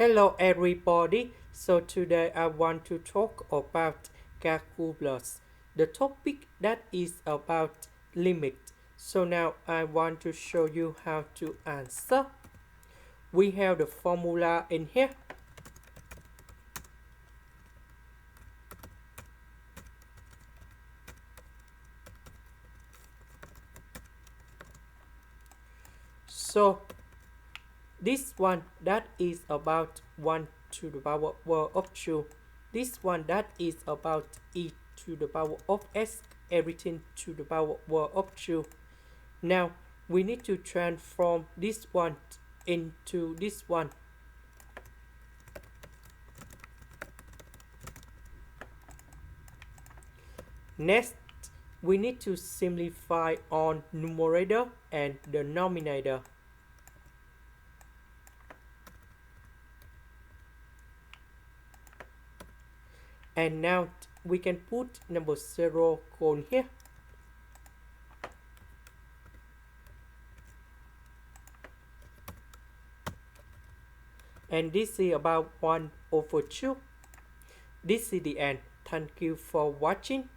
Hello everybody. So today I want to talk about calculus. The topic that is about limit. So now I want to show you how to answer. We have the formula in here. So this one that is about 1 to the power of 2. This one that is about e to the power of s, everything to the power of 2. Now we need to transform this one into this one. Next, we need to simplify on numerator and denominator. And now we can put number 0 colon here. And this is about 1 over 2. This is the end. Thank you for watching.